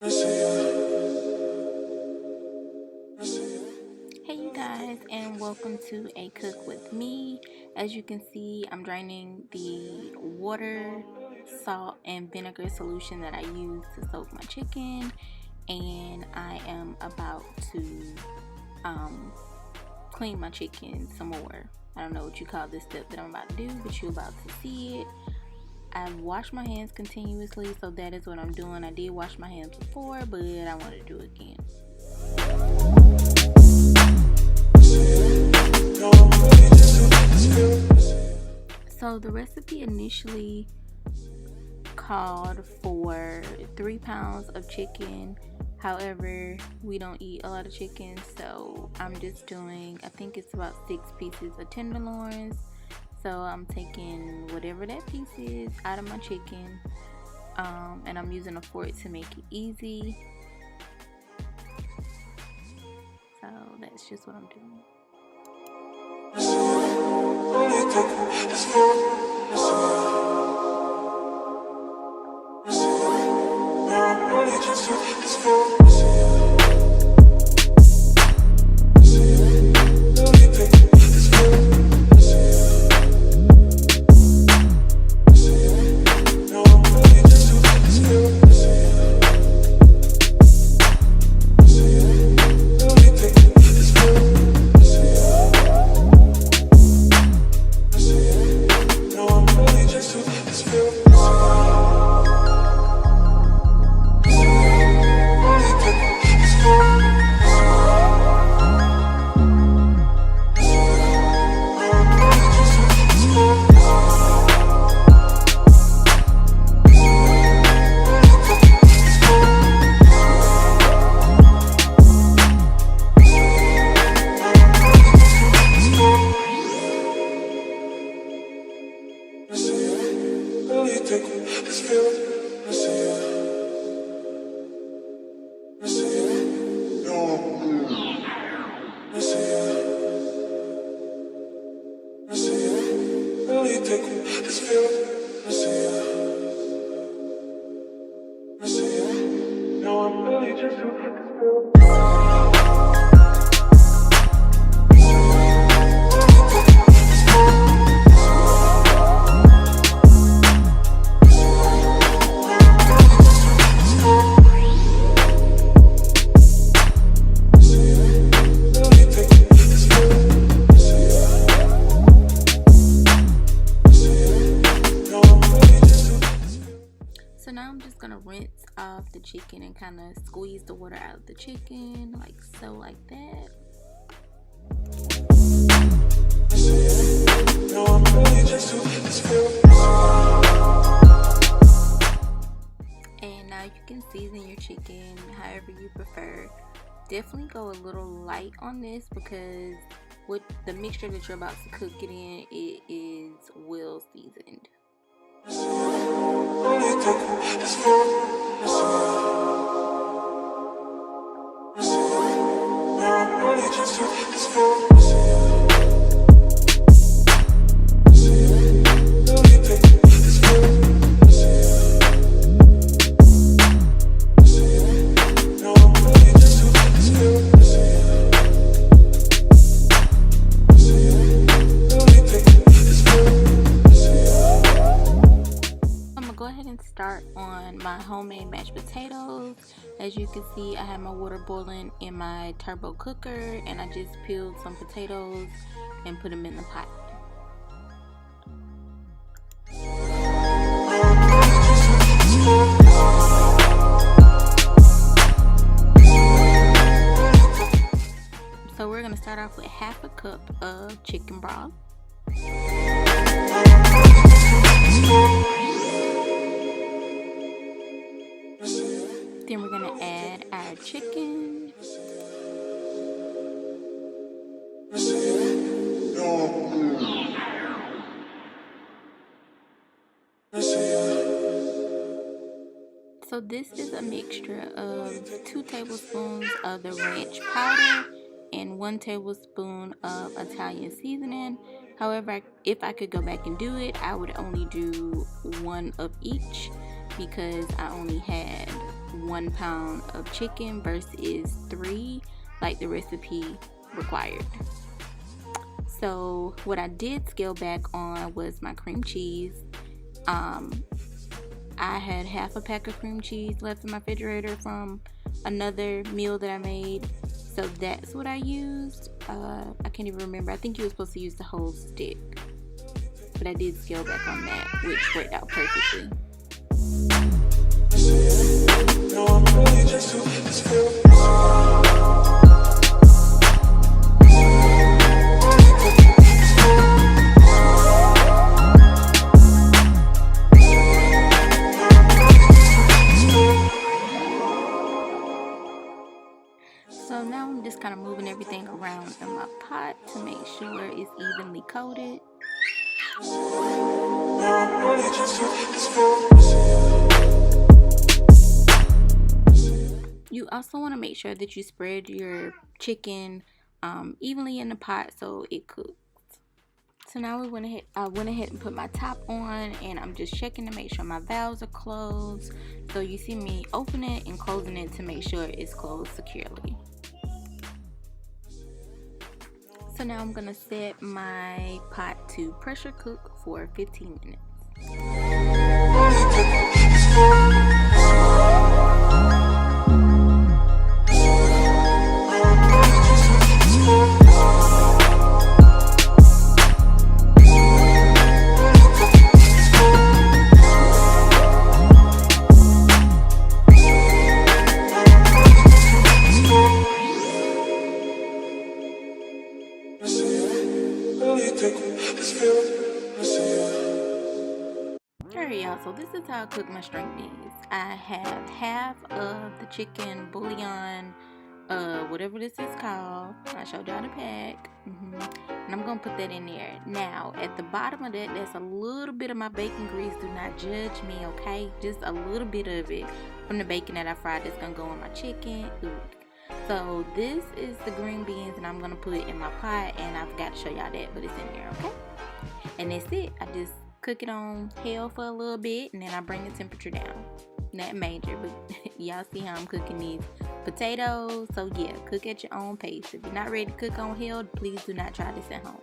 Hey you guys, and welcome to A Cook with Me. As you can see, I'm draining the water, salt, and vinegar solution that I use to soak my chicken, and I am about to clean my chicken some more. I don't know what you call this step that I'm about to do, but you're about to see it. I wash my hands continuously, so that is what I'm doing. I did wash my hands before, but I want to do it again. So the recipe initially called for 3 pounds of chicken. However, we don't eat a lot of chicken, so I'm just doing, I think it's about 6 pieces of tenderloins. So I'm taking whatever that piece is out of my chicken, and I'm using a fork to make it easy. So that's just what I'm doing. So now I'm just gonna rinse off the chicken and kind of squeeze the water out of the chicken, like so, like that. And now you can season your chicken however you prefer. Definitely go a little light on this because with the mixture that you're about to cook it in, it is well seasoned. Start on my homemade mashed potatoes. As you can see, I have my water boiling in my turbo cooker, and I just peeled some potatoes and put them in the pot. So we're going to start off with half a cup of chicken broth. Then we're going to add our chicken. So this is a mixture of 2 tablespoons of the ranch powder and 1 tablespoon of Italian seasoning. However, if I could go back and do it, I would only do 1 of each because I only had 1 pound of chicken versus 3 like the recipe required. So what I did scale back on was my cream cheese. I had half a pack of cream cheese left in my refrigerator from another meal that I made, so that's what I used. I can't even remember. I think you were supposed to use the whole stick, but I did scale back on that, which worked out perfectly. So now I'm just kind of moving everything around in my pot to make sure it's evenly coated. You also want to make sure that you spread your chicken evenly in the pot so it cooks. So now I went ahead and put my top on, and I'm just checking to make sure my valves are closed. So you see me open it and closing it to make sure it's closed securely. So now I'm gonna set my pot to pressure cook for 15 minutes. Alright y'all, so this is how I cook my string beans. I have half of the chicken bouillon, whatever this is called. I showed y'all the pack. And I'm gonna put that in there. Now at the bottom of that, that's a little bit of my bacon grease. Do not judge me, okay? Just a little bit of it from the bacon that I fried that's gonna go in my chicken. So this is the green beans and I'm gonna put it in my pot, and I forgot to show y'all that, but it's in there, okay? And that's it. I just cook it on hell for a little bit, and then I bring the temperature down. Not major, but y'all see how I'm cooking these potatoes. So yeah, cook at your own pace. If you're not ready to cook on hell, please do not try this at home.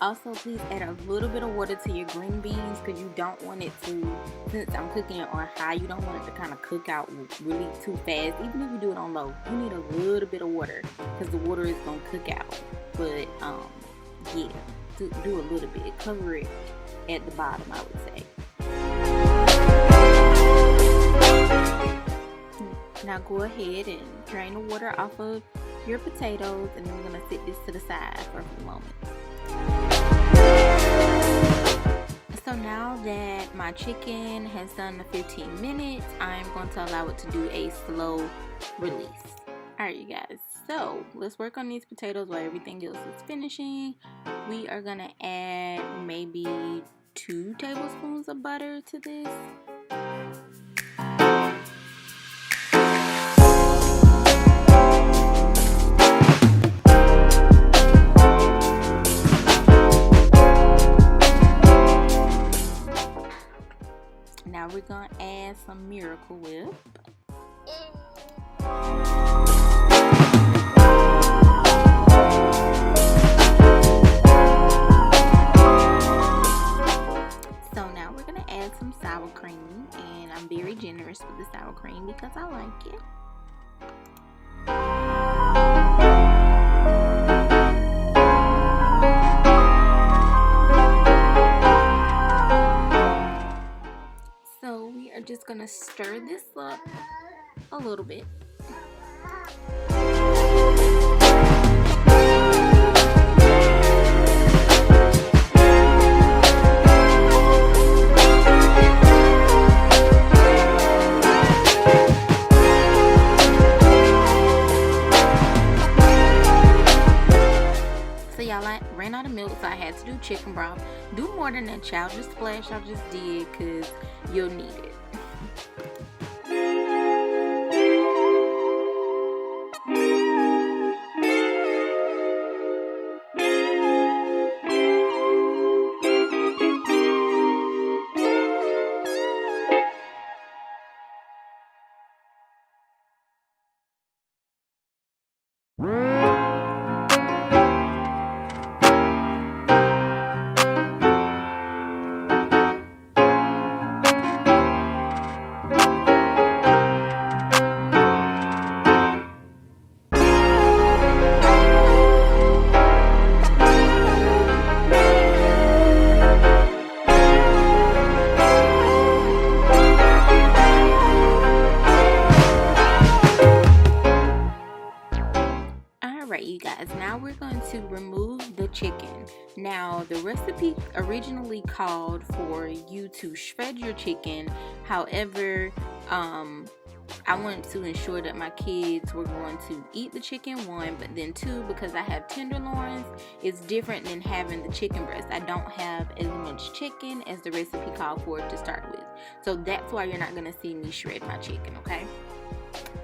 Also, please add a little bit of water to your green beans, because you don't want it to, since I'm cooking it on high, you don't want it to kind of cook out really too fast. Even if you do it on low, you need a little bit of water, because the water is going to cook out. But yeah, do a little bit. Cover it at the bottom, I would say. Now go ahead and drain the water off of your potatoes, and then we're going to set this to the side for a few moments. So now that my chicken has done the 15 minutes, I'm going to allow it to do a slow release. Alright you guys, so let's work on these potatoes while everything else is finishing. We are going to add maybe 2 tablespoons of butter to this. Now we're going to add some Miracle Whip. So now we're going to add some sour cream, and I'm very generous with the sour cream because I like it. Just gonna stir this up a little bit. So y'all, I ran out of milk, so I had to do chicken broth. Do more than that, child. Just splash I just did, because you'll need it. to remove the chicken. Now, the recipe originally called for you to shred your chicken. However, I wanted to ensure that my kids were going to eat the chicken, one, but then two, because I have tenderloins, it's different than having the chicken breast. I don't have as much chicken as the recipe called for to start with. So that's why you're not going to see me shred my chicken, okay?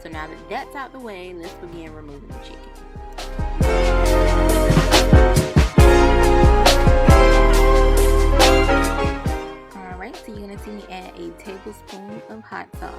So now that that's out the way, let's begin removing the chicken. Alright, so you're going to see me add a tablespoon of hot sauce.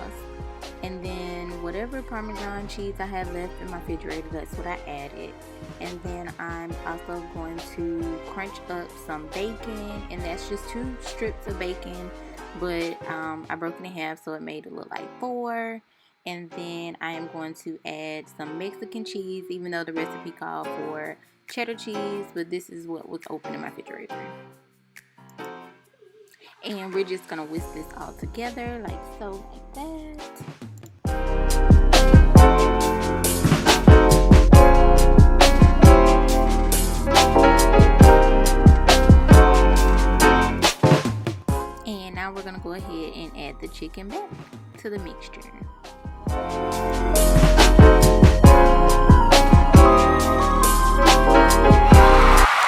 And then whatever Parmesan cheese I have left in my refrigerator, that's what I added. And then I'm also going to crunch up some bacon, and that's just 2 strips of bacon, but I broke it in half so it made it look like 4. And then I am going to add some Mexican cheese, even though the recipe called for cheddar cheese, but this is what was open in my refrigerator. And we're just gonna whisk this all together like so, like that. And now we're gonna go ahead and add the chicken back to the mixture.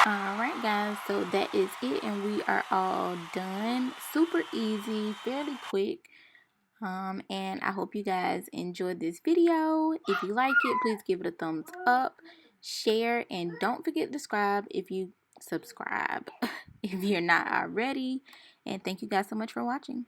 Alright guys, so that is it, and we are all done. Super easy, fairly quick. And I hope you guys enjoyed this video. If you like it, please give it a thumbs up, share, and don't forget to subscribe if you're not already. And thank you guys so much for watching.